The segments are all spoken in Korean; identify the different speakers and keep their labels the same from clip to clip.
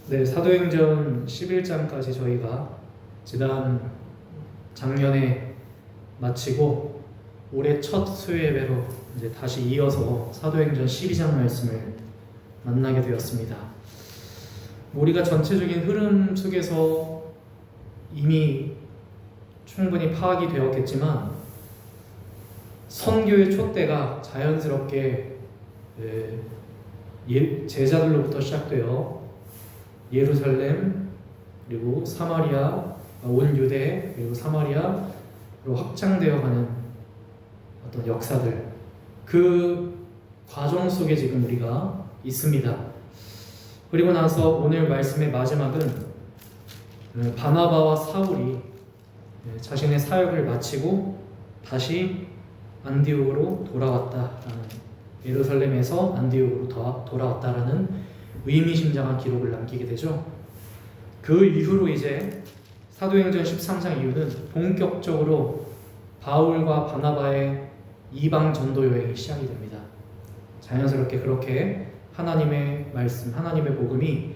Speaker 1: 네, 사도행전 11장까지 저희가 작년에 마치고 올해 첫 수요예배로 이제 다시 이어서 사도행전 12장 말씀을 만나게 되었습니다. 우리가 전체적인 흐름 속에서 이미 충분히 파악이 되었겠지만 선교의 촛대가 자연스럽게 제자들로부터 시작되어 예루살렘 그리고 사마리아, 온 유대 그리고 사마리아로 확장되어가는 어떤 역사들, 그 과정 속에 지금 우리가 있습니다. 그리고 나서 오늘 말씀의 마지막은 바나바와 사울이 자신의 사역을 마치고 다시 안디옥으로 돌아왔다라는, 예루살렘에서 안디옥으로 돌아왔다라는 의미심장한 기록을 남기게 되죠. 그 이후로 이제 사도행전 13장 이후는 본격적으로 바울과 바나바의 이방 전도 여행이 시작이 됩니다. 자연스럽게 그렇게 하나님의 말씀, 하나님의 복음이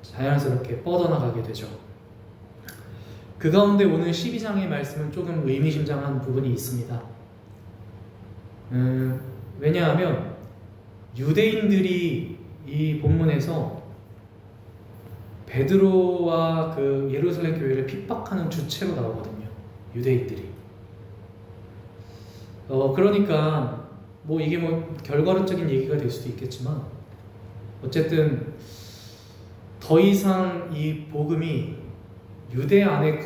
Speaker 1: 자연스럽게 뻗어나가게 되죠. 그 가운데 오늘 12장의 말씀은 조금 의미심장한 부분이 있습니다. 왜냐하면 유대인들이 이 본문에서 베드로와 그 예루살렘 교회를 핍박하는 주체로 나오거든요. 유대인들이. 그러니까 이게 결과론적인 얘기가 될 수도 있겠지만 어쨌든 더 이상 이 복음이 유대 안에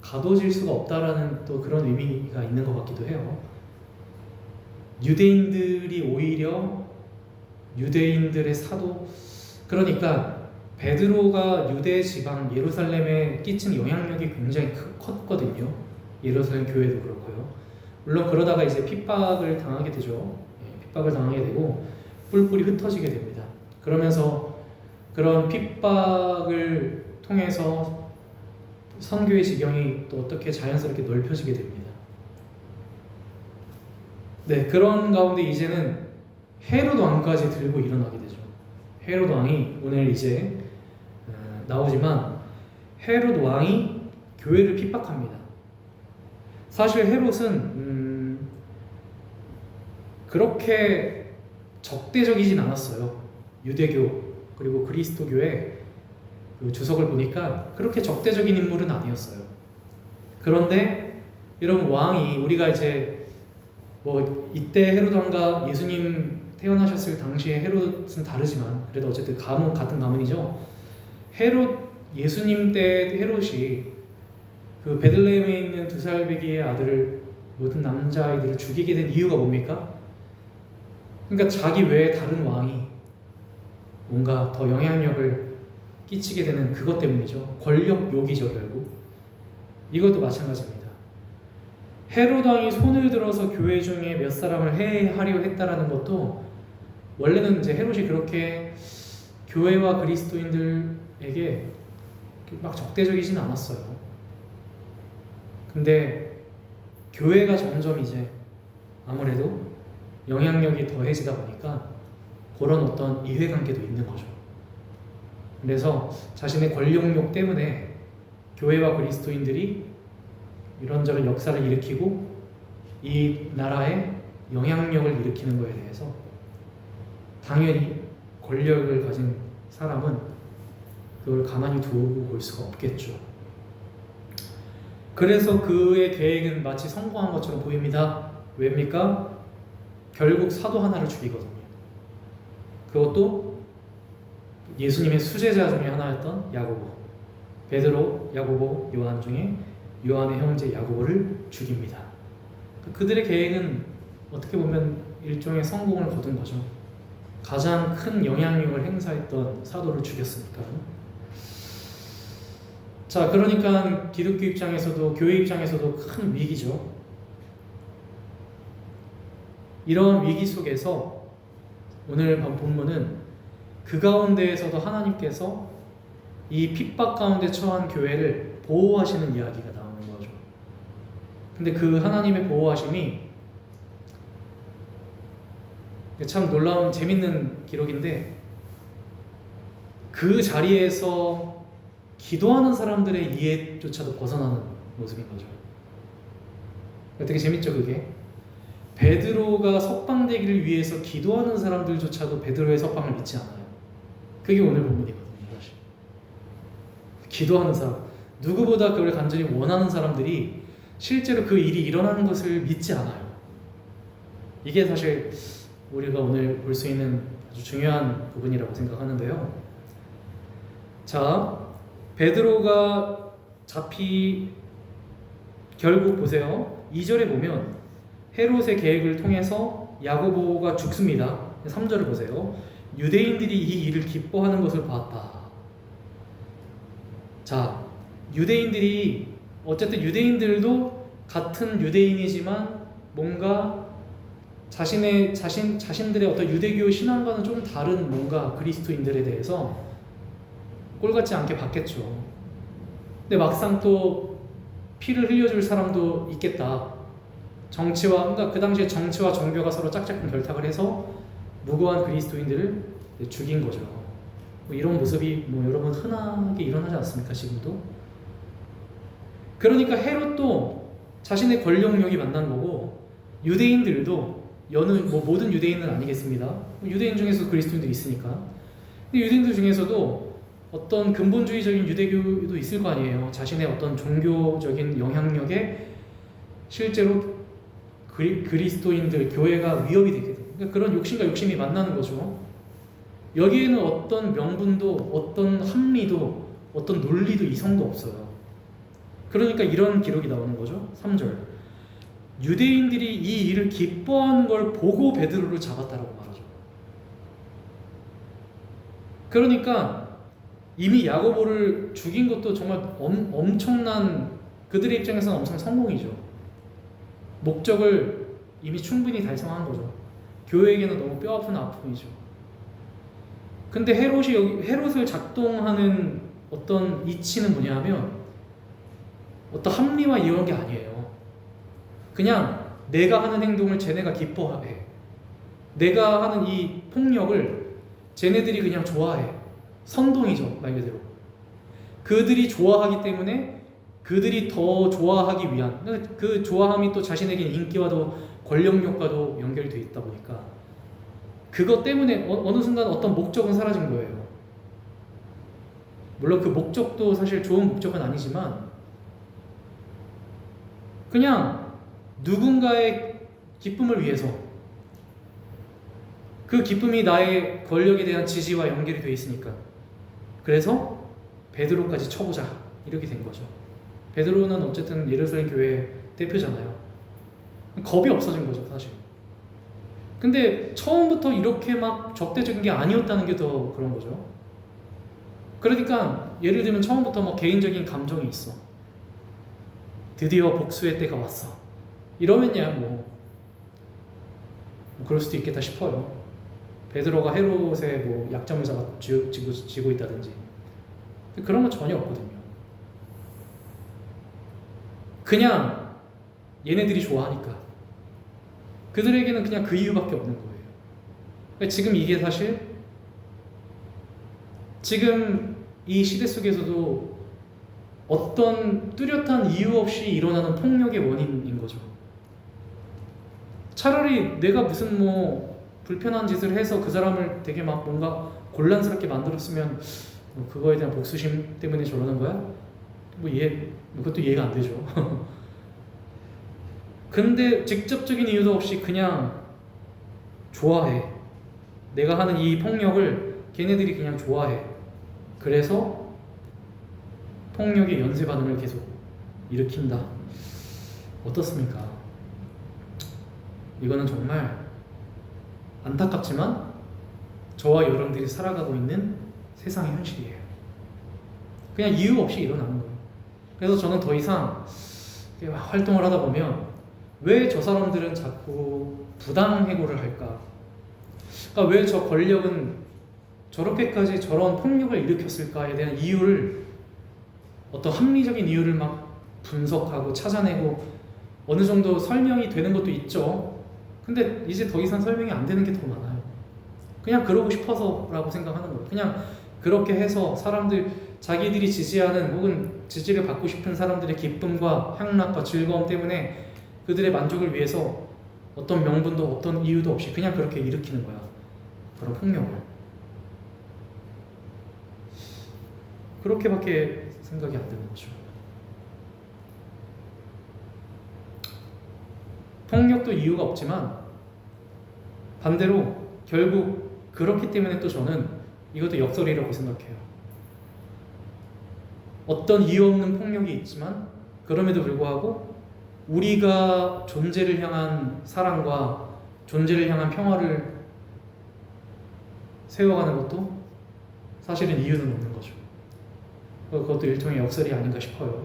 Speaker 1: 가둬질 수가 없다라는 또 그런 의미가 있는 것 같기도 해요. 유대인들이 오히려 유대인들의 사도, 그러니까 베드로가 유대 지방 예루살렘에 끼친 영향력이 굉장히 컸거든요. 예루살렘 교회도 그렇고요. 물론 그러다가 이제 핍박을 당하게 되죠. 핍박을 당하게 되고 뿔뿔이 흩어지게 됩니다. 그러면서 그런 핍박을 통해서 선교의 지경이 또 어떻게 자연스럽게 넓혀지게 됩니다. 네, 그런 가운데 이제는 헤롯 왕까지 들고 일어나게 되죠. 헤롯 왕이 오늘 이제 나오지만 헤롯 왕이 교회를 핍박합니다. 사실 헤롯은 그렇게 적대적이진 않았어요. 유대교 그리고 그리스도교의 그 주석을 보니까 그렇게 적대적인 인물은 아니었어요. 그런데 이런 왕이, 우리가 이제 이때 헤롯 왕과 예수님 태어나셨을 당시에 헤롯은 다르지만 그래도 어쨌든 가문, 같은 가문이죠. 예수님 때 헤롯이 그 베들레헴에 있는 2살배기의 아들을, 모든 남자아이들을 죽이게 된 이유가 뭡니까? 그러니까 자기 외에 다른 왕이 뭔가 더 영향력을 끼치게 되는 그것 때문이죠. 권력 욕이죠, 결국. 이것도 마찬가지입니다. 헤롯 왕이 손을 들어서 교회 중에 몇 사람을 해하려 했다라는 것도 원래는 이제 헤롯이 그렇게 교회와 그리스도인들에게 막 적대적이진 않았어요. 근데 교회가 점점 이제 아무래도 영향력이 더해지다 보니까 그런 어떤 이해관계도 있는 거죠. 그래서 자신의 권력욕 때문에 교회와 그리스도인들이 이런저런 역사를 일으키고 이 나라에 영향력을 일으키는 것에 대해서 당연히 권력을 가진 사람은 그걸 가만히 두고 볼 수가 없겠죠. 그래서 그의 계획은 마치 성공한 것처럼 보입니다. 왜입니까? 결국 사도 하나를 죽이거든요. 그것도 예수님의 수제자 중에 하나였던 야고보, 베드로, 야고보, 요한 중에 요한의 형제 야고보를 죽입니다. 그들의 계획은 어떻게 보면 일종의 성공을 거둔 거죠. 가장 큰 영향력을 행사했던 사도를 죽였으니까. 자, 그러니까 기독교 입장에서도 교회 입장에서도 큰 위기죠. 이런 위기 속에서 오늘 본문은 그 가운데에서도 하나님께서 이 핍박 가운데 처한 교회를 보호하시는 이야기가 나오는 거죠. 근데 그 하나님의 보호하심이 참 놀라운 재밌는 기록인데 그 자리에서 기도하는 사람들의 이해조차도 벗어나는 모습인 거죠. 되게 재밌죠, 그게? 베드로가 석방되기를 위해서 기도하는 사람들조차도 베드로의 석방을 믿지 않아요. 그게 오늘 본문이거든요, 사실. 기도하는 사람, 누구보다 그걸 간절히 원하는 사람들이 실제로 그 일이 일어나는 것을 믿지 않아요. 이게 사실 우리가 오늘 볼 수 있는 아주 중요한 부분이라고 생각하는데요. 자, 베드로가 결국 보세요. 2절에 보면 헤롯의 계획을 통해서 야고보가 죽습니다. 3절을 보세요. 유대인들이 이 일을 기뻐하는 것을 보았다. 자, 어쨌든 유대인들도 같은 유대인이지만 뭔가 자신들의 어떤 유대교 신앙과는 좀 다른 뭔가 그리스도인들에 대해서 꼴같지 않게 봤겠죠. 근데 막상 또 피를 흘려줄 사람도 있겠다. 그러니까 그 당시에 정치와 종교가 서로 짝짝꿍 결탁을 해서 무고한 그리스도인들을 죽인 거죠. 뭐 이런 모습이 여러분 흔하게 일어나지 않습니까, 지금도? 그러니까 헤롯도 자신의 권력력이 만난 거고, 유대인들도 모든 유대인은 아니겠습니다. 유대인 중에서 그리스도인들이 있으니까. 근데 유대인들 중에서도 어떤 근본주의적인 유대교도 있을 거 아니에요. 자신의 어떤 종교적인 영향력에 실제로 그리스도인들, 교회가 위협이 되게 돼요. 그러니까 그런 욕심과 욕심이 만나는 거죠. 여기에는 어떤 명분도, 어떤 합리도, 어떤 논리도 이성도 없어요. 그러니까 이런 기록이 나오는 거죠. 3절. 유대인들이 이 일을 기뻐하는 걸 보고 베드로를 잡았다라고 말하죠. 그러니까 이미 야고보를 죽인 것도 정말 엄청난, 그들의 입장에서는 엄청 성공이죠. 목적을 이미 충분히 달성한 거죠. 교회에게는 너무 뼈아픈 아픔이죠. 근데 헤롯을 작동하는 어떤 이치는 뭐냐면 어떤 합리화 이런 게 아니에요. 그냥 내가 하는 행동을 쟤네가 기뻐해. 내가 하는 이 폭력을 쟤네들이 그냥 좋아해. 선동이죠, 말 그대로. 그들이 좋아하기 때문에 그들이 더 좋아하기 위한, 그 좋아함이 또 자신에게 인기와도 권력력과도 연결되어 있다 보니까 그것 때문에 어느 순간 어떤 목적은 사라진 거예요. 물론 그 목적도 사실 좋은 목적은 아니지만 그냥 누군가의 기쁨을 위해서, 그 기쁨이 나의 권력에 대한 지지와 연결이 되어 있으니까, 그래서 베드로까지 쳐보자 이렇게 된 거죠. 베드로는 어쨌든 예루살렘 교회 대표잖아요. 겁이 없어진 거죠, 사실. 근데 처음부터 이렇게 막 적대적인 게 아니었다는 게 더 그런 거죠. 그러니까 예를 들면 처음부터 뭐 개인적인 감정이 있어. 드디어 복수의 때가 왔어. 이러면야 뭐 그럴 수도 있겠다 싶어요. 베드로가 헤롯의 뭐 약점을 쥐고 있다든지 그런 건 전혀 없거든요. 그냥 얘네들이 좋아하니까. 그들에게는 그냥 그 이유밖에 없는 거예요. 그러니까 지금 이게 사실 지금 이 시대 속에서도 어떤 뚜렷한 이유 없이 일어나는 폭력의 원인인 거죠. 차라리 내가 무슨 뭐 불편한 짓을 해서 그 사람을 되게 막 뭔가 곤란스럽게 만들었으면 뭐 그거에 대한 복수심 때문에 저러는 거야? 그것도 이해가 안 되죠. 근데 직접적인 이유도 없이 그냥 좋아해. 내가 하는 이 폭력을 걔네들이 그냥 좋아해. 그래서 폭력의 연쇄 반응을 계속 일으킨다. 어떻습니까? 이거는 정말 안타깝지만 저와 여러분들이 살아가고 있는 세상의 현실이에요. 그냥 이유 없이 일어나는 거예요. 그래서 저는 더 이상 활동을 하다 보면 왜 저 사람들은 자꾸 부당해고를 할까? 그러니까 왜 저 권력은 저렇게까지 저런 폭력을 일으켰을까에 대한 이유를, 어떤 합리적인 이유를 막 분석하고 찾아내고 어느 정도 설명이 되는 것도 있죠. 근데 이제 더 이상 설명이 안 되는 게 더 많아요. 그냥 그러고 싶어서라고 생각하는 거예요. 그냥 그렇게 해서 사람들, 자기들이 지지하는 혹은 지지를 받고 싶은 사람들의 기쁨과 향락과 즐거움 때문에 그들의 만족을 위해서 어떤 명분도 어떤 이유도 없이 그냥 그렇게 일으키는 거야. 바로 폭력을. 그렇게밖에 생각이 안 되는 거죠. 폭력도 이유가 없지만 반대로 결국 그렇기 때문에 또 저는 이것도 역설이라고 생각해요. 어떤 이유 없는 폭력이 있지만 그럼에도 불구하고 우리가 존재를 향한 사랑과 존재를 향한 평화를 세워가는 것도 사실은 이유는 없는 거죠. 그것도 일종의 역설이 아닌가 싶어요.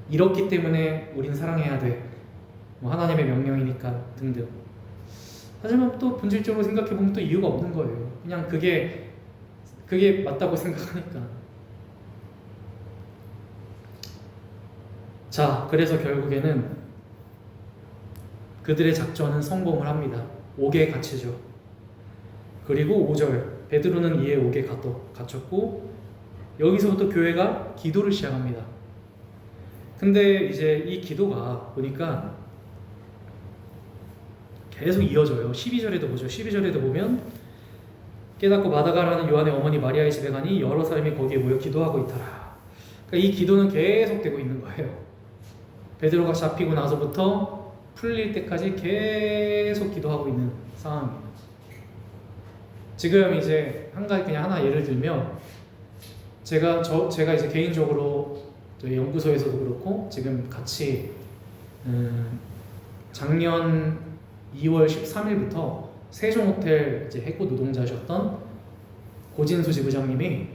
Speaker 1: 이렇기 때문에 우린 사랑해야 돼. 뭐 하나님의 명령이니까 등등. 하지만 또 본질적으로 생각해보면 또 이유가 없는 거예요. 그냥 그게 맞다고 생각하니까. 자, 그래서 결국에는 그들의 작전은 성공을 합니다. 옥에 갇히죠. 그리고 5절, 베드로는 이에 옥에 갇혔고 여기서부터 교회가 기도를 시작합니다. 근데 이제 이 기도가 보니까 계속 이어져요. 12절에도 보죠. 12절에도 보면 깨닫고 마다가라는 요한의 어머니 마리아의 집에 가니 여러 사람이 거기에 모여 기도하고 있더라. 그러니까 이 기도는 계속되고 있는 거예요. 베드로가 잡히고 나서부터 풀릴 때까지 계속 기도하고 있는 상황입니다. 지금 이제 한 가지 그냥 하나 예를 들면 제가 이제 개인적으로 저희 연구소에서도 그렇고 지금 같이 작년 2월 13일부터 세종호텔 이제 해고 노동자셨던 고진수 지부장님이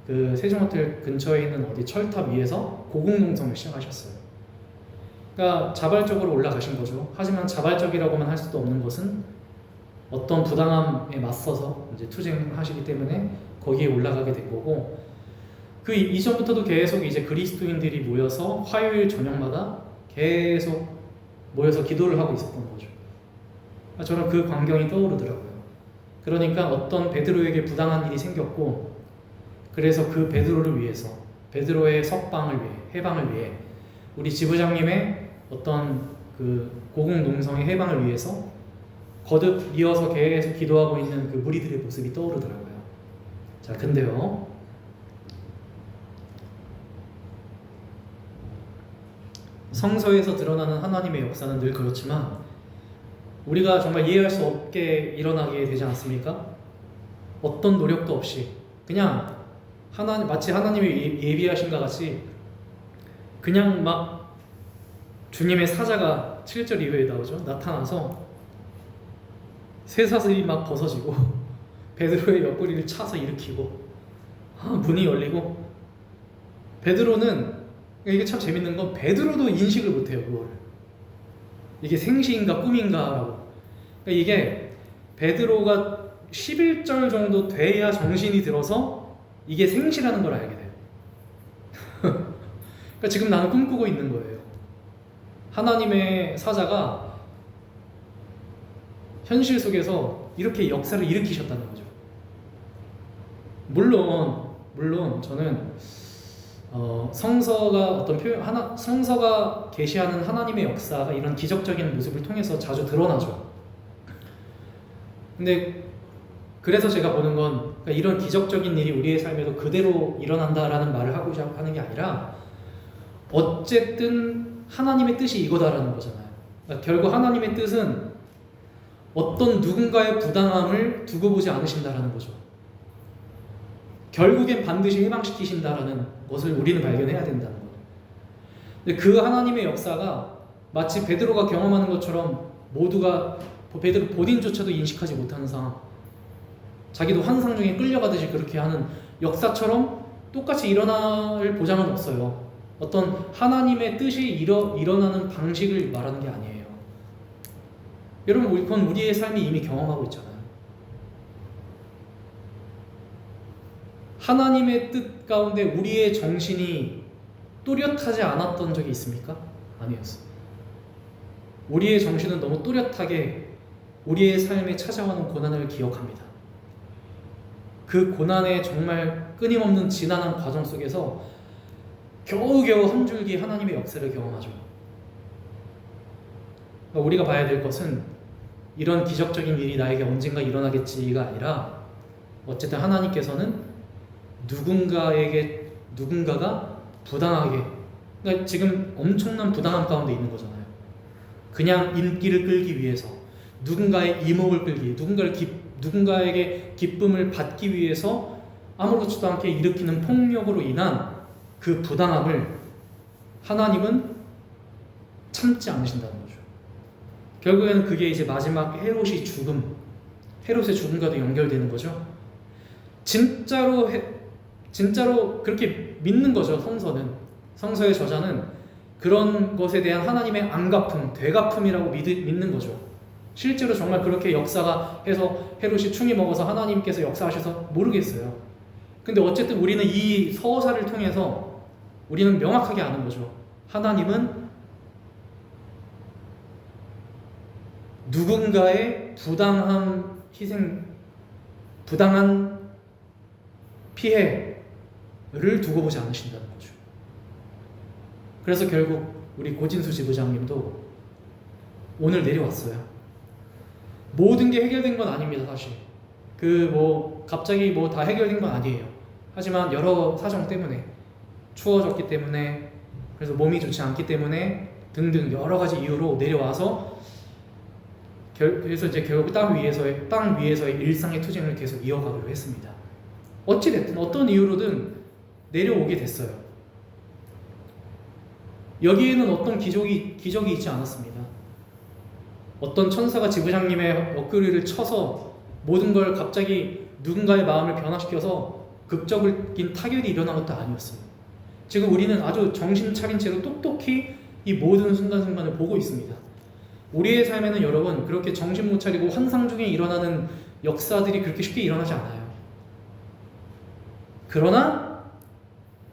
Speaker 1: 그 세종호텔 근처에 있는 어디 철탑 위에서 고공농성을 시작하셨어요. 그러니까 자발적으로 올라가신 거죠. 하지만 자발적이라고만 할 수도 없는 것은 어떤 부당함에 맞서서 이제 투쟁하시기 때문에 거기에 올라가게 된 거고, 그 이전부터도 계속 이제 그리스도인들이 모여서 화요일 저녁마다 계속 모여서 기도를 하고 있었던 거죠. 저는 그 광경이 떠오르더라고요. 그러니까 어떤 베드로에게 부당한 일이 생겼고, 그래서 그 베드로를 위해서, 베드로의 석방을 위해, 해방을 위해, 우리 지부장님의 어떤 그 고공농성의 해방을 위해서 거듭 이어서 계속 기도하고 있는 그 무리들의 모습이 떠오르더라고요. 자, 근데요, 성서에서 드러나는 하나님의 역사는 늘 그렇지만 우리가 정말 이해할 수 없게 일어나게 되지 않습니까? 어떤 노력도 없이 그냥 마치 하나님이 예비하신 것 같이 그냥 막 주님의 사자가 7절 이후에 나오죠. 나타나서 쇠사슬이 막 벗어지고 베드로의 옆구리를 차서 일으키고 문이 열리고, 베드로는, 이게 참 재밌는 건 베드로도 인식을 못해요. 그걸 이게 생시인가 꿈인가라고. 그러니까 이게 베드로가 11절 정도 돼야 정신이 들어서 이게 생시라는 걸 알게 돼요. 그러니까 지금 나는 꿈꾸고 있는 거예요. 하나님의 사자가 현실 속에서 이렇게 역사를 일으키셨다는 거죠. 물론 저는 성서가 어떤 표현, 성서가 계시하는 하나님의 역사가 이런 기적적인 모습을 통해서 자주 드러나죠. 근데 그래서 제가 보는 건, 그러니까 이런 기적적인 일이 우리의 삶에도 그대로 일어난다라는 말을 하고자 하는 게 아니라 어쨌든 하나님의 뜻이 이거다라는 거잖아요. 그러니까 결국 하나님의 뜻은 어떤 누군가의 부당함을 두고 보지 않으신다라는 거죠. 결국엔 반드시 해방시키신다라는 것을 우리는 발견해야 된다는 거예요. 근데 그 하나님의 역사가 마치 베드로가 경험하는 것처럼 모두가, 베드로 본인조차도 인식하지 못하는 상황, 자기도 환상 중에 끌려가듯이 그렇게 하는 역사처럼 똑같이 일어날 보장은 없어요. 어떤 하나님의 뜻이 일어나는 방식을 말하는 게 아니에요. 여러분, 그건 우리의 삶이 이미 경험하고 있잖아요. 하나님의 뜻 가운데 우리의 정신이 또렷하지 않았던 적이 있습니까? 아니었어요. 우리의 정신은 너무 또렷하게 우리의 삶에 찾아오는 고난을 기억합니다. 그 고난의 정말 끊임없는 지난한 과정 속에서 겨우겨우 한 줄기 하나님의 역사를 경험하죠. 그러니까 우리가 봐야 될 것은 이런 기적적인 일이 나에게 언젠가 일어나겠지가 아니라 어쨌든 하나님께서는 누군가가 부당하게, 그러니까 지금 엄청난 부당함 가운데 있는 거잖아요. 그냥 인기를 끌기 위해서, 누군가의 이목을 끌기, 누군가에게 기쁨을 받기 위해서 아무렇지도 않게 일으키는 폭력으로 인한 그 부당함을 하나님은 참지 않으신다는 거죠. 결국에는 그게 이제 마지막 헤롯의 죽음과도 연결되는 거죠. 진짜로 그렇게 믿는 거죠. 성서의 저자는 그런 것에 대한 하나님의 안갚음, 되갚음이라고 믿는 거죠. 실제로 정말 그렇게 역사가 해서 헤롯이 충이 먹어서 하나님께서 역사하셔서 모르겠어요. 근데 어쨌든 우리는 이 서사를 통해서 우리는 명확하게 아는 거죠. 하나님은 누군가의 부당한 희생, 부당한 피해를 두고 보지 않으신다는 거죠. 그래서 결국 우리 고진수 지부장님도 오늘 내려왔어요. 모든 게 해결된 건 아닙니다, 사실. 갑자기 다 해결된 건 아니에요. 하지만 여러 사정 때문에, 추워졌기 때문에, 그래서 몸이 좋지 않기 때문에 등등 여러 가지 이유로 내려와서 그래서 이제 결국 땅 위에서의 일상의 투쟁을 계속 이어가기로 했습니다. 어찌됐든 어떤 이유로든 내려오게 됐어요. 여기에는 어떤 기적이 있지 않았습니다. 어떤 천사가 지부장님의 옆구리를 쳐서 모든 걸 갑자기 누군가의 마음을 변화시켜서 극적인 타결이 일어난 것도 아니었습니다. 지금 우리는 아주 정신 차린 채로 똑똑히 이 모든 순간순간을 보고 있습니다. 우리의 삶에는 여러분 그렇게 정신 못 차리고 환상 중에 일어나는 역사들이 그렇게 쉽게 일어나지 않아요. 그러나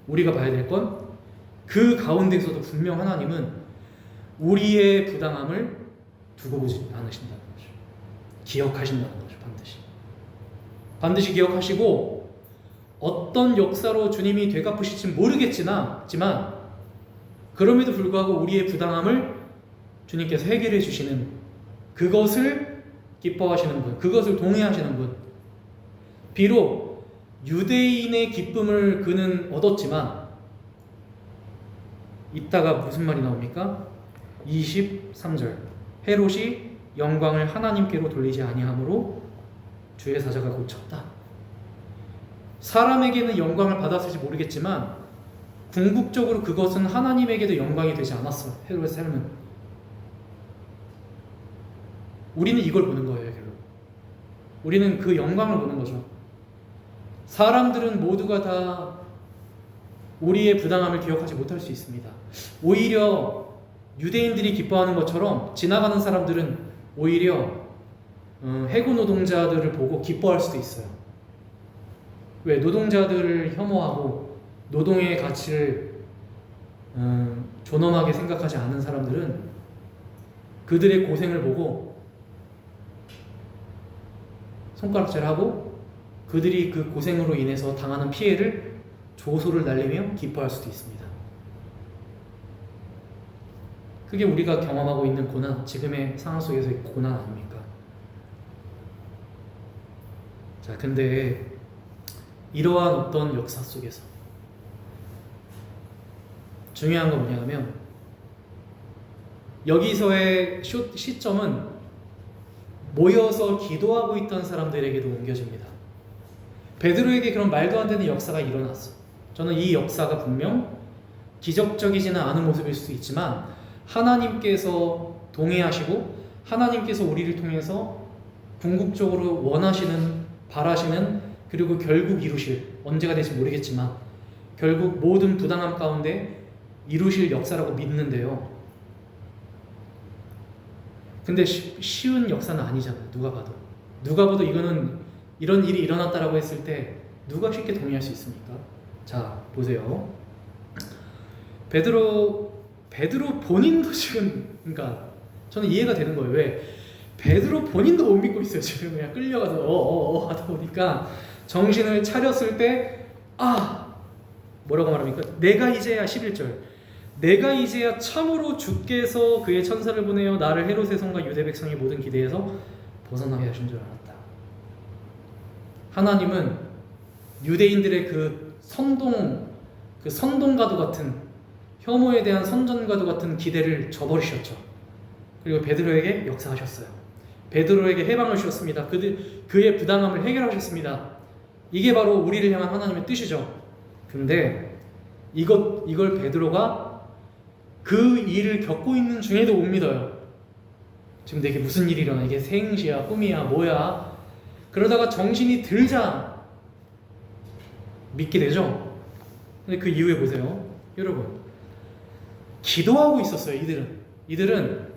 Speaker 1: 우리가 봐야 될 건 그 가운데서도 분명 하나님은 우리의 부당함을 두고 보지 않으신다는 거죠. 기억하신다는 거죠. 반드시 기억하시고 어떤 역사로 주님이 되갚으실지 모르겠지만 그럼에도 불구하고 우리의 부당함을 주님께서 해결해 주시는, 그것을 기뻐하시는 분, 그것을 동의하시는 분. 비록 유대인의 기쁨을 그는 얻었지만 이따가 무슨 말이 나옵니까? 23절 헤롯이 영광을 하나님께로 돌리지 아니하므로 주의 사자가 고쳤다. 사람에게는 영광을 받았을지 모르겠지만 궁극적으로 그것은 하나님에게도 영광이 되지 않았어. 헤롯의 삶은. 우리는 이걸 보는 거예요. 결국 우리는 그 영광을 보는 거죠. 사람들은 모두가 다 우리의 부당함을 기억하지 못할 수 있습니다. 오히려 유대인들이 기뻐하는 것처럼 지나가는 사람들은 오히려 해고 노동자들을 보고 기뻐할 수도 있어요. 왜? 노동자들을 혐오하고 노동의 가치를 존엄하게 생각하지 않는 사람들은 그들의 고생을 보고 손가락질하고 그들이 그 고생으로 인해서 당하는 피해를 조소를 날리며 기뻐할 수도 있습니다. 그게 우리가 경험하고 있는 고난, 지금의 상황 속에서의 고난 아닙니까? 자, 근데 이러한 어떤 역사 속에서 중요한 건 뭐냐면 여기서의 시점은 모여서 기도하고 있던 사람들에게도 옮겨집니다. 베드로에게 그런 말도 안 되는 역사가 일어났어. 저는 이 역사가 분명 기적적이지는 않은 모습일 수도 있지만 하나님께서 동의하시고 하나님께서 우리를 통해서 궁극적으로 원하시는, 바라시는, 그리고 결국 이루실, 언제가 될지 모르겠지만 결국 모든 부당함 가운데 이루실 역사라고 믿는데요. 근데 쉬운 역사는 아니잖아요. 누가 봐도 이런 일이 일어났다라고 했을 때 누가 쉽게 동의할 수 있습니까? 자, 보세요. 베드로 본인도 지금, 그러니까 저는 이해가 되는 거예요. 왜? 베드로 본인도 못 믿고 있어요. 지금 그냥 끌려가서 하다 보니까 정신을 차렸을 때 뭐라고 말합니까? 내가 이제야 11절 내가 이제야 참으로 주께서 그의 천사를 보내어 나를 헤롯의 성과 유대 백성의 모든 기대에서 벗어나게 하신 줄 알았다. 하나님은 유대인들의 그 선동과도 같은 혐오에 대한 선전과도 같은 기대를 저버리셨죠. 그리고 베드로에게 역사하셨어요. 베드로에게 해방을 주셨습니다. 그의 부당함을 해결하셨습니다. 이게 바로 우리를 향한 하나님의 뜻이죠. 근데 이걸 베드로가 그 일을 겪고 있는 중에도 못 믿어요. 지금 내게 무슨 일이 일어나? 이게 생시야, 꿈이야, 뭐야? 그러다가 정신이 들자 믿게 되죠. 근데 그 이후에 보세요, 여러분. 기도하고 있었어요. 이들은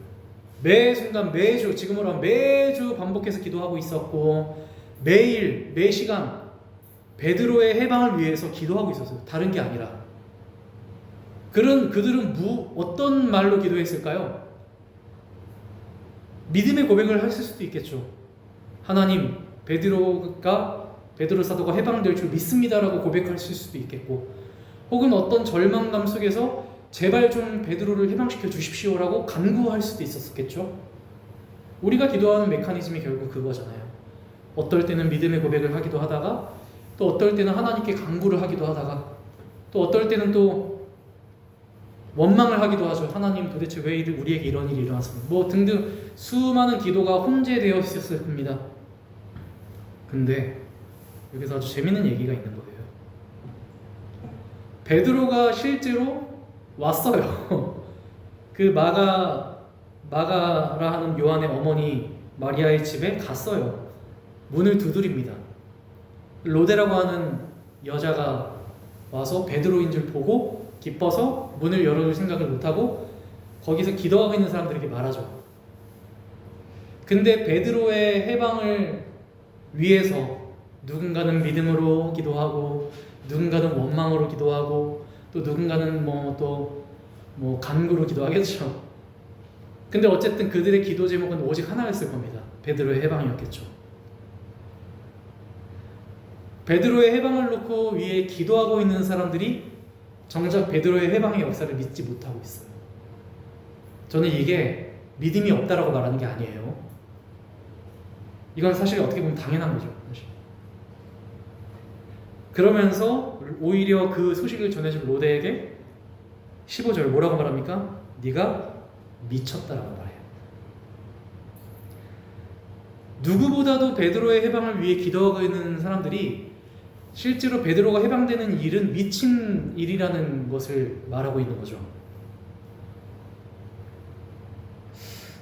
Speaker 1: 매 순간 매주, 지금으로 하면 매주 반복해서 기도하고 있었고 매일 매 시간 베드로의 해방을 위해서 기도하고 있었어요. 다른 게 아니라. 그들은 어떤 말로 기도했을까요? 믿음의 고백을 했을 수도 있겠죠. 하나님, 베드로 사도가 해방될 줄 믿습니다라고 고백했을 수도 있겠고, 혹은 어떤 절망감 속에서 제발 좀 베드로를 해방시켜 주십시오라고 간구할 수도 있었겠죠. 우리가 기도하는 메커니즘이 결국 그거잖아요. 어떨 때는 믿음의 고백을 하기도 하다가, 또 어떨 때는 하나님께 간구를 하기도 하다가, 또 어떨 때는 또 원망을 하기도 하죠. 하나님, 도대체 왜 우리에게 이런 일이 일어났습니까? 뭐 등등 수많은 기도가 혼재되어 있었을 겁니다. 근데 여기서 아주 재밌는 얘기가 있는 거예요. 베드로가 실제로 왔어요. 그 마가라 하는 요한의 어머니 마리아의 집에 갔어요. 문을 두드립니다. 로데라고 하는 여자가 와서 베드로인 줄 보고 기뻐서 문을 열어줄 생각을 못하고 거기서 기도하고 있는 사람들에게 말하죠. 근데 베드로의 해방을 위해서 누군가는 믿음으로 기도하고, 누군가는 원망으로 기도하고, 또 누군가는 간구로 기도하겠죠. 근데 어쨌든 그들의 기도 제목은 오직 하나였을 겁니다. 베드로의 해방이었겠죠. 베드로의 해방을 놓고 위에 기도하고 있는 사람들이 정작 베드로의 해방의 역사를 믿지 못하고 있어요. 저는 이게 믿음이 없다라고 말하는 게 아니에요. 이건 사실 어떻게 보면 당연한 거죠. 그러면서 오히려 그 소식을 전해준 로데에게 15절 뭐라고 말합니까? 네가 미쳤다라고 말해요. 누구보다도 베드로의 해방을 위해 기도하고 있는 사람들이 실제로 베드로가 해방되는 일은 미친 일이라는 것을 말하고 있는 거죠.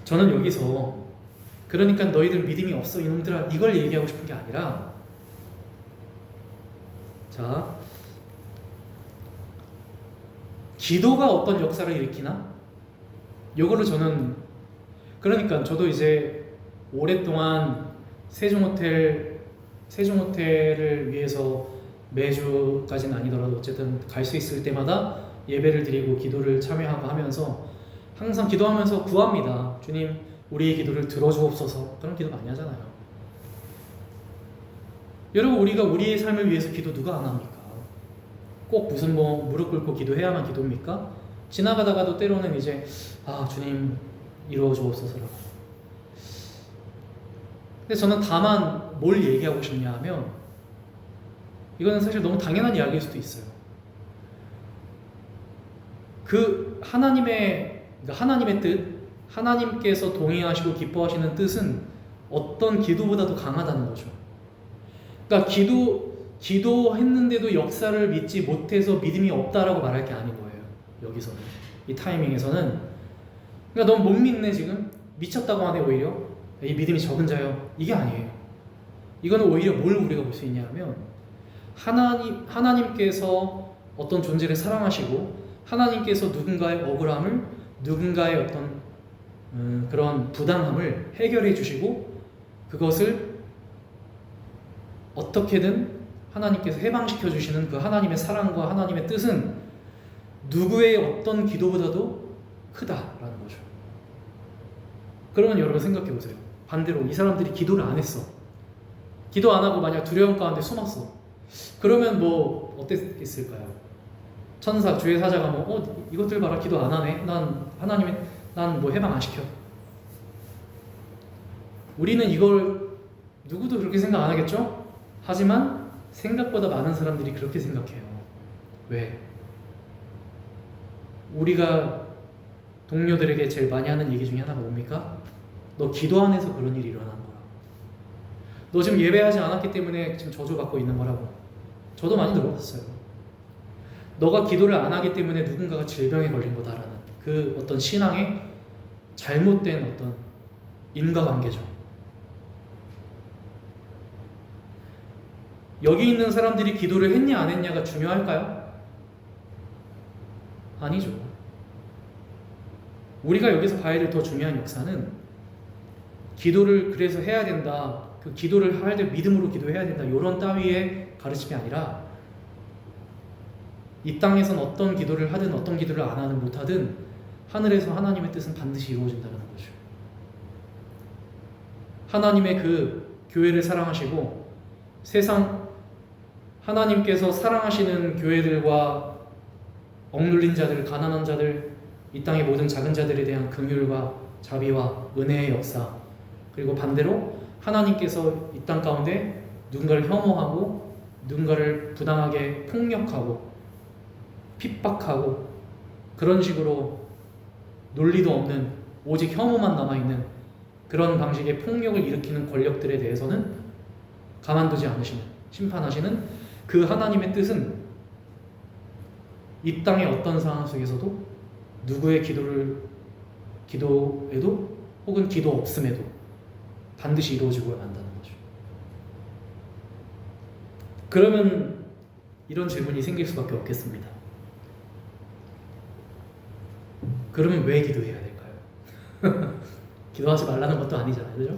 Speaker 1: 저는 여기서 그러니까 너희들 믿음이 없어 이놈들아 이걸 얘기하고 싶은 게 아니라, 자, 기도가 어떤 역사를 일으키나? 이걸로 그러니까 저도 이제 오랫동안 세종호텔을 위해서 매주까지는 아니더라도 어쨌든 갈 수 있을 때마다 예배를 드리고 기도를 참여하고 하면서 항상 기도하면서 구합니다. 주님, 우리의 기도를 들어주옵소서. 그런 기도 많이 하잖아요. 여러분, 우리가 우리의 삶을 위해서 기도 누가 안 합니까? 꼭 무슨 무릎 꿇고 기도해야만 기도입니까? 지나가다가도 때로는 이제 주님 이루어주옵소서라고. 근데 저는 다만 뭘 얘기하고 싶냐 하면, 이거는 사실 너무 당연한 이야기일 수도 있어요. 그 하나님의 뜻, 하나님께서 동의하시고 기뻐하시는 뜻은 어떤 기도보다도 강하다는 거죠. 그러니까 기도했는데도 역사를 믿지 못해서 믿음이 없다라고 말할 게 아닌 거예요. 여기서는, 이 타이밍에서는. 그러니까 너무 못 믿네 지금, 미쳤다고 하네. 오히려 이 믿음이 적은 자요, 이게 아니에요. 이거는 오히려 뭘 우리가 볼 수 있냐 하면, 하나님께서 어떤 존재를 사랑하시고 하나님께서 누군가의 억울함을, 누군가의 어떤 그런 부당함을 해결해 주시고 그것을 어떻게든 하나님께서 해방시켜 주시는 그 하나님의 사랑과 하나님의 뜻은 누구의 어떤 기도보다도 크다라는 거죠. 그러면 여러분 생각해 보세요. 반대로 이 사람들이 기도를 안 했어. 기도 안 하고 만약 두려움 가운데 숨었어. 그러면 뭐 어땠을까요? 천사, 주의 사자가 뭐 이것들 봐라, 기도 안 하네. 난 뭐 해방 안 시켜. 우리는 이걸 누구도 그렇게 생각 안 하겠죠? 하지만 생각보다 많은 사람들이 그렇게 생각해요. 왜? 우리가 동료들에게 제일 많이 하는 얘기 중에 하나가 뭡니까? 너 기도 안 해서 그런 일이 일어나는 거라. 너 지금 예배하지 않았기 때문에 지금 저주받고 있는 거라고. 저도 많이 들어봤어요. 너가 기도를 안 하기 때문에 누군가가 질병에 걸린 거다라는 그 어떤 신앙의 잘못된 어떤 인과관계죠. 여기 있는 사람들이 기도를 했냐 안 했냐가 중요할까요? 아니죠. 우리가 여기서 봐야 될 더 중요한 역사는 기도를 그래서 해야 된다. 그 기도를 할 때 믿음으로 기도해야 된다. 이런 따위의 가르침이 아니라 이 땅에선 어떤 기도를 하든 어떤 기도를 안 하든 못하든 하늘에서 하나님의 뜻은 반드시 이루어진다는 거죠. 하나님의 그 교회를 사랑하시고 세상 하나님께서 사랑하시는 교회들과 억눌린 자들, 가난한 자들, 이 땅의 모든 작은 자들에 대한 긍휼과 자비와 은혜의 역사, 그리고 반대로 하나님께서 이 땅 가운데 누군가를 혐오하고 누군가를 부당하게 폭력하고 핍박하고 그런 식으로 논리도 없는 오직 혐오만 남아있는 그런 방식의 폭력을 일으키는 권력들에 대해서는 가만두지 않으시는, 심판하시는 그 하나님의 뜻은 이 땅의 어떤 상황 속에서도 누구의 기도에도 혹은 기도 없음에도 반드시 이루어지고 한다는 거죠. 그러면 이런 질문이 생길 수밖에 없겠습니다. 그러면 왜 기도해야 될까요? 기도하지 말라는 것도 아니잖아요, 그죠?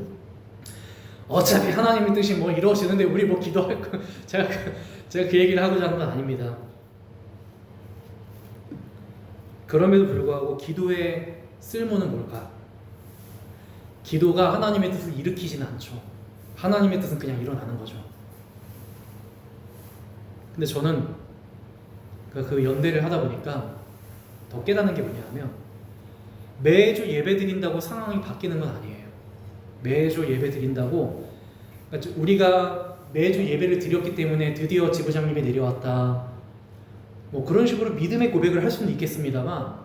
Speaker 1: 어차피 하나님의 뜻이 뭐 이루어지는데 우리 뭐 기도할 거 제가 그 얘기를 하고자 하는 건 아닙니다. 그럼에도 불구하고 기도의 쓸모는 뭘까? 기도가 하나님의 뜻을 일으키지는 않죠. 하나님의 뜻은 그냥 일어나는 거죠. 근데 저는 그 연대를 하다 보니까 더 깨닫는 게 뭐냐면 매주 예배 드린다고 상황이 바뀌는 건 아니에요. 매주 예배 드린다고 그러니까 우리가 매주 예배를 드렸기 때문에 드디어 지부장님이 내려왔다. 뭐 그런 식으로 믿음의 고백을 할 수는 있겠습니다만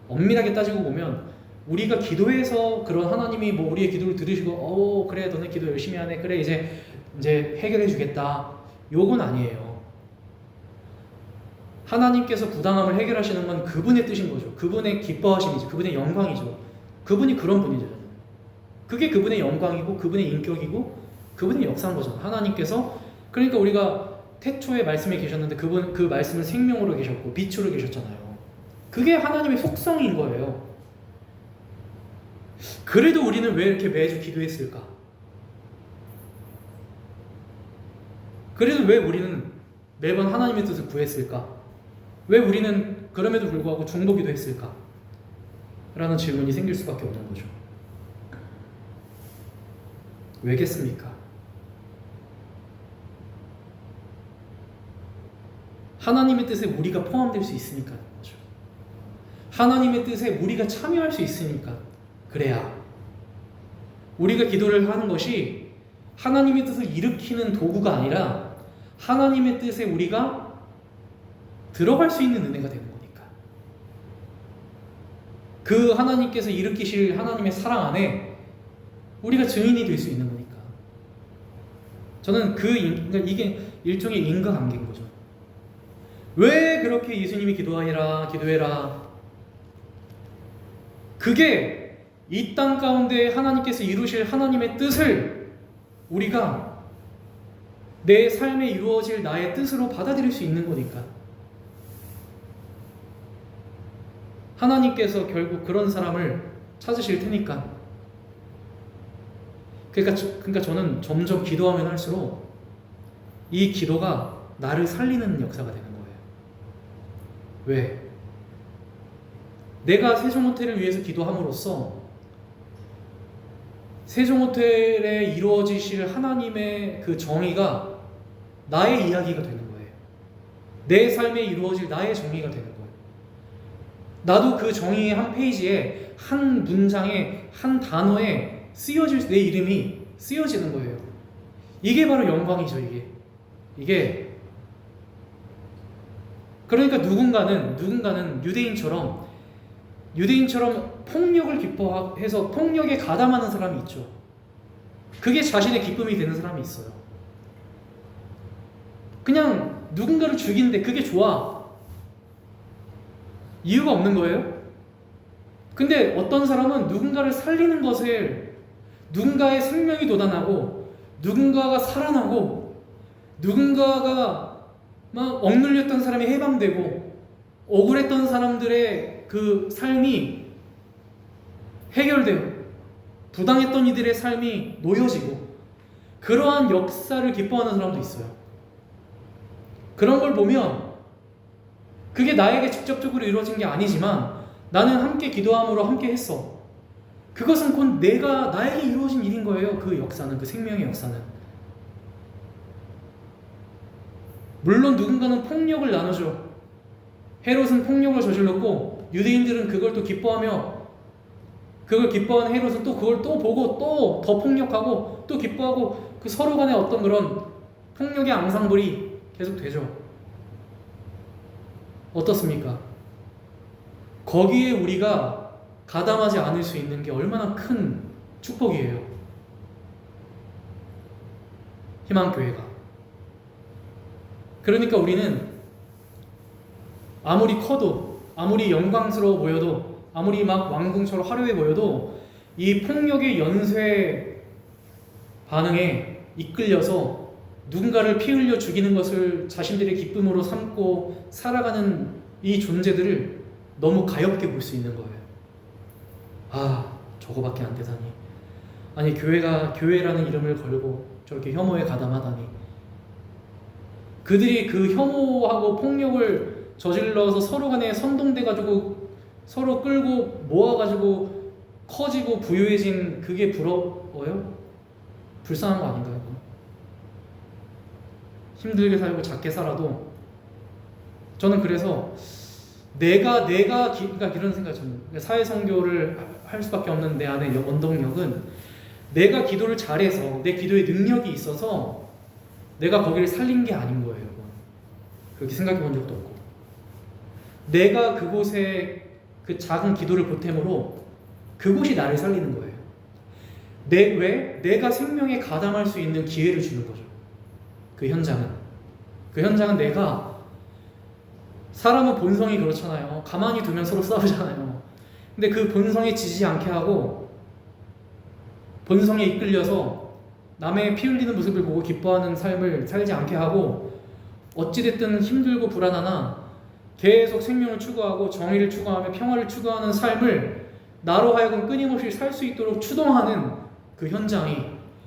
Speaker 1: 엄밀하게 따지고 보면 우리가 기도해서 그런 하나님이 뭐 우리의 기도를 들으시고 그래 너네 기도 열심히 하네 그래 이제 해결해 주겠다 요건 아니에요. 하나님께서 부당함을 해결하시는 건 그분의 뜻인 거죠. 그분의 기뻐하심이죠. 그분의 영광이죠. 그분이 그런 분이죠. 그게 그분의 영광이고 그분의 인격이고 그분의 역사인 거죠. 하나님께서 그러니까 우리가 태초에 말씀에 계셨는데 그분 그 말씀은 생명으로 계셨고 빛으로 계셨잖아요. 그게 하나님의 속성인 거예요. 그래도 우리는 왜 이렇게 매주 기도했을까? 그래도 왜 우리는 매번 하나님의 뜻을 구했을까? 왜 우리는 그럼에도 불구하고 중보기도 했을까? 라는 질문이 생길 수밖에 없는 거죠. 왜겠습니까? 하나님의 뜻에 우리가 포함될 수 있으니까 거죠. 하나님의 뜻에 우리가 참여할 수 있으니까 그래야 우리가 기도를 하는 것이 하나님의 뜻을 일으키는 도구가 아니라 하나님의 뜻에 우리가 들어갈 수 있는 은혜가 되는 거니까. 그 하나님께서 일으키실 하나님의 사랑 안에 우리가 증인이 될 수 있는 거니까. 저는 그러니까 이게 일종의 인과관계인 거죠. 왜 그렇게 예수님이 기도해라. 그게 이 땅 가운데 하나님께서 이루실 하나님의 뜻을 우리가 내 삶에 이루어질 나의 뜻으로 받아들일 수 있는 거니까. 하나님께서 결국 그런 사람을 찾으실 테니까. 그러니까 저는 점점 기도하면 할수록 이 기도가 나를 살리는 역사가 되는 거예요. 왜? 내가 세종호텔을 위해서 기도함으로써 세종호텔에 이루어지실 하나님의 그 정의가 나의 이야기가 되는 거예요. 내 삶에 이루어질 나의 정의가 되는 거예요. 나도 그 정의의 한 페이지에, 한 문장에, 한 단어에 쓰여질 내 이름이 쓰여지는 거예요. 이게 바로 영광이죠. 이게 그러니까 누군가는 유대인처럼 폭력을 기뻐해서 폭력에 가담하는 사람이 있죠. 그게 자신의 기쁨이 되는 사람이 있어요. 그냥 누군가를 죽이는데 그게 좋아. 이유가 없는 거예요. 근데 어떤 사람은 누군가를 살리는 것을, 누군가의 생명이 돋아나고 누군가가 살아나고 누군가가 막 억눌렸던 사람이 해방되고 억울했던 사람들의 그 삶이 해결되고 부당했던 이들의 삶이 놓여지고 그러한 역사를 기뻐하는 사람도 있어요. 그런 걸 보면 그게 나에게 직접적으로 이루어진 게 아니지만 나는 함께 기도함으로 함께 했어. 그것은 곧 나에게 이루어진 일인 거예요. 그 역사는, 그 생명의 역사는. 물론 누군가는 폭력을 나누죠. 헤롯은 폭력을 저질렀고 유대인들은 그걸 또 기뻐하며, 그걸 기뻐하는 헤롯은 또 그걸 또 보고 또 더 폭력하고 또 기뻐하고, 그 서로 간의 어떤 그런 폭력의 앙상블이 계속 되죠. 어떻습니까? 거기에 우리가 가담하지 않을 수 있는 게 얼마나 큰 축복이에요. 희망교회가. 그러니까 우리는 아무리 커도, 아무리 영광스러워 보여도, 아무리 막 왕궁처럼 화려해 보여도 이 폭력의 연쇄 반응에 이끌려서 누군가를 피 흘려 죽이는 것을 자신들의 기쁨으로 삼고 살아가는 이 존재들을 너무 가엽게 볼 수 있는 거예요. 아, 저거밖에 안 되다니. 아니, 교회라는 이름을 걸고 저렇게 혐오에 가담하다니. 그들이 그 혐오하고 폭력을 저질러서 서로 간에 선동돼가지고 서로 끌고 모아가지고 커지고 부유해진 그게 부러워요? 불쌍한 거 아닌가요? 힘들게 살고 작게 살아도 저는 그래서 그러니까 이런 생각이 저는, 사회선교를 할 수밖에 없는 내 안의 원동력은 내가 기도를 잘해서 내 기도의 능력이 있어서 내가 거기를 살린 게 아닌 거예요. 그렇게 생각해 본 적도 없고, 내가 그곳에 그 작은 기도를 보탬으로 그곳이 나를 살리는 거예요. 왜? 내가 생명에 가담할 수 있는 기회를 주는 거죠. 그 현장은 내가, 사람은 본성이 그렇잖아요. 가만히 두면 서로 싸우잖아요. 근데 그 본성에 지지 않게 하고 본성에 이끌려서 남의 피 흘리는 모습을 보고 기뻐하는 삶을 살지 않게 하고, 어찌됐든 힘들고 불안하나 계속 생명을 추구하고 정의를 추구하며 평화를 추구하는 삶을 나로 하여금 끊임없이 살 수 있도록 추동하는 그 현장이,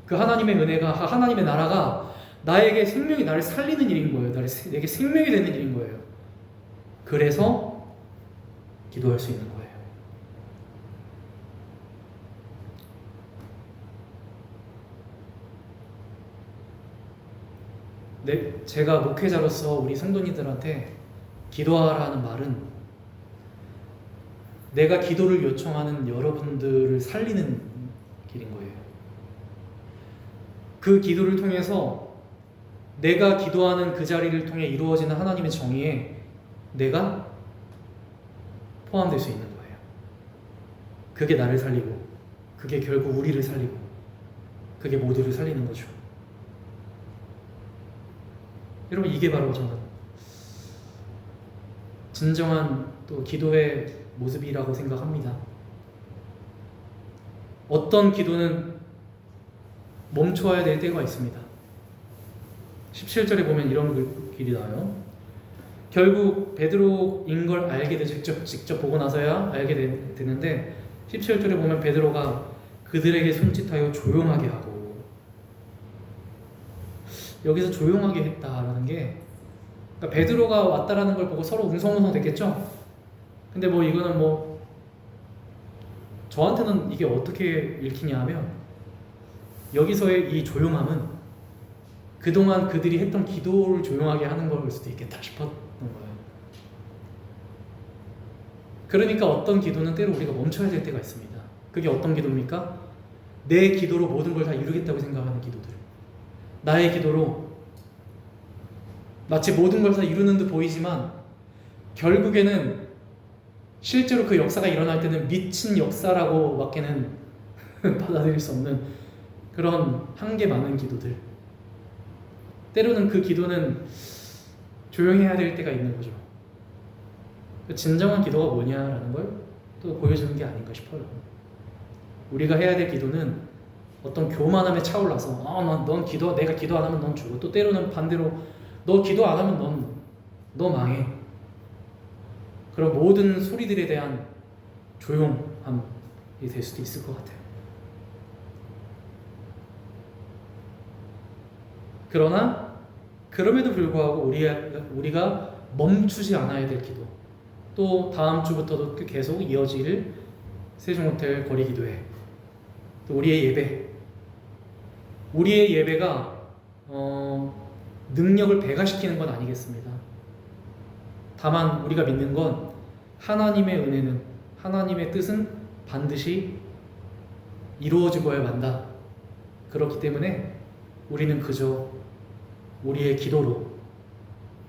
Speaker 1: 그 하나님의 은혜가, 하나님의 나라가 나에게 나를 살리는 일인 거예요. 내게 생명이 되는 일인 거예요. 그래서 기도할 수 있는 거예요. 제가 목회자로서 우리 성도님들한테 기도하라는 말은 내가 기도를 요청하는 여러분들을 살리는 길인 거예요. 그 기도를 통해서 내가 기도하는 그 자리를 통해 이루어지는 하나님의 정의에 내가 포함될 수 있는 거예요. 그게 나를 살리고, 그게 결국 우리를 살리고, 그게 모두를 살리는 거죠. 여러분, 이게 바로 저는 진정한 또 기도의 모습이라고 생각합니다. 어떤 기도는 멈춰야 될 때가 있습니다. 17절에 보면 이런 길이 나와요. 결국 베드로인 걸 알게 되죠. 직접 보고 나서야 알게 되는데 17절에 보면 베드로가 그들에게 손짓하여 조용하게 하고, 여기서 조용하게 했다라는 게, 그러니까 베드로가 왔다라는 걸 보고 서로 웅성웅성 됐겠죠. 근데 이거는 저한테는 이게 어떻게 읽히냐 하면 여기서의 이 조용함은 그동안 그들이 했던 기도를 조용하게 하는 걸 수도 있겠다 싶었던 거예요. 그러니까 어떤 기도는 때로 우리가 멈춰야 될 때가 있습니다. 그게 어떤 기도입니까? 내 기도로 모든 걸 다 이루겠다고 생각하는 기도들. 나의 기도로 마치 모든 걸 다 이루는 듯 보이지만 결국에는 실제로 그 역사가 일어날 때는 미친 역사라고 밖에는 받아들일 수 없는 그런 한계 많은 기도들. 때로는 그 기도는 조용해야 될 때가 있는 거죠. 진정한 기도가 뭐냐라는 걸 또 보여주는 게 아닌가 싶어요. 우리가 해야 될 기도는 어떤 교만함에 차올라서 넌 기도, 내가 기도 안 하면 넌 죽어. 또 때로는 반대로 너 기도 안 하면 너 망해. 그런 모든 소리들에 대한 조용함이 될 수도 있을 것 같아요. 그러나 그럼에도 불구하고 우리가 멈추지 않아야 될 기도, 또 다음 주부터도 계속 이어질 세종호텔 거리기도회, 또 우리의 예배가 능력을 배가시키는 건 아니겠습니다. 다만 우리가 믿는 건 하나님의 은혜는, 하나님의 뜻은 반드시 이루어지고야 만다. 그렇기 때문에 우리는 그저 우리의 기도로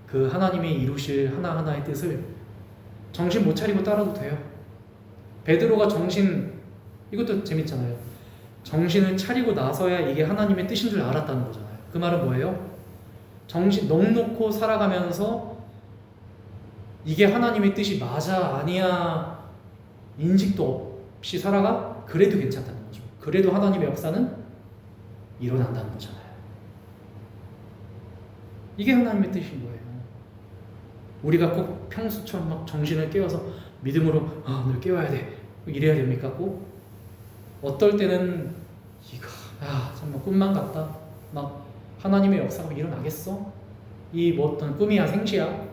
Speaker 1: 그 하나님이 이루실 하나하나의 뜻을 정신 못 차리고 따라도 돼요. 베드로가 이것도 재밌잖아요. 정신을 차리고 나서야 이게 하나님의 뜻인 줄 알았다는 거잖아요. 그 말은 뭐예요? 넉놓고 살아가면서 이게 하나님의 뜻이 맞아 아니야 인식도 없이 살아가? 그래도 괜찮다는 거죠. 그래도 하나님의 역사는 일어난다는 거잖아요. 이게 하나님의 뜻인 거예요. 우리가 꼭 평소처럼 막 정신을 깨워서 믿음으로 늘 깨워야 돼 이래야 됩니까? 꼭? 어떨 때는 이거 정말 꿈만 같다. 막 하나님의 역사가 일어나겠어? 어떤 꿈이야 생시야?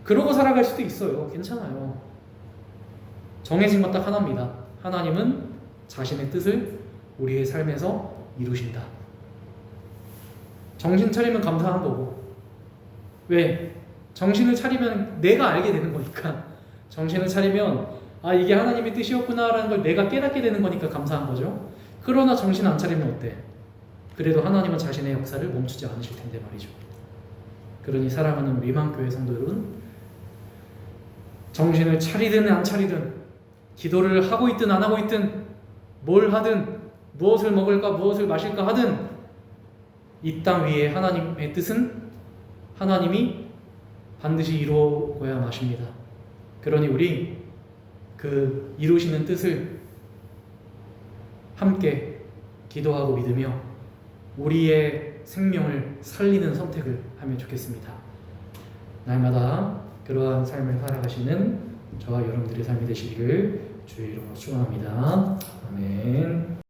Speaker 1: 그러고 살아갈 수도 있어요. 괜찮아요. 정해진 건 딱 하나입니다. 하나님은 자신의 뜻을 우리의 삶에서 이루신다. 정신 차리면 감사한 거고. 왜? 정신을 차리면 내가 알게 되는 거니까. 정신을 차리면 이게 하나님의 뜻이었구나라는 걸 내가 깨닫게 되는 거니까 감사한 거죠. 그러나 정신 안 차리면 어때? 그래도 하나님은 자신의 역사를 멈추지 않으실 텐데 말이죠. 그러니 사랑하는 우리 희망교회 성도 여러분, 정신을 차리든 안 차리든, 기도를 하고 있든 안 하고 있든, 뭘 하든, 무엇을 먹을까 무엇을 마실까 하든, 이 땅 위에 하나님의 뜻은 하나님이 반드시 이루어야 마십니다. 그러니 우리 그 이루시는 뜻을 함께 기도하고 믿으며 우리의 생명을 살리는 선택을 하면 좋겠습니다. 날마다 그러한 삶을 살아가시는 저와 여러분들의 삶이 되시기를 주의 이름으로 축원합니다. 아멘.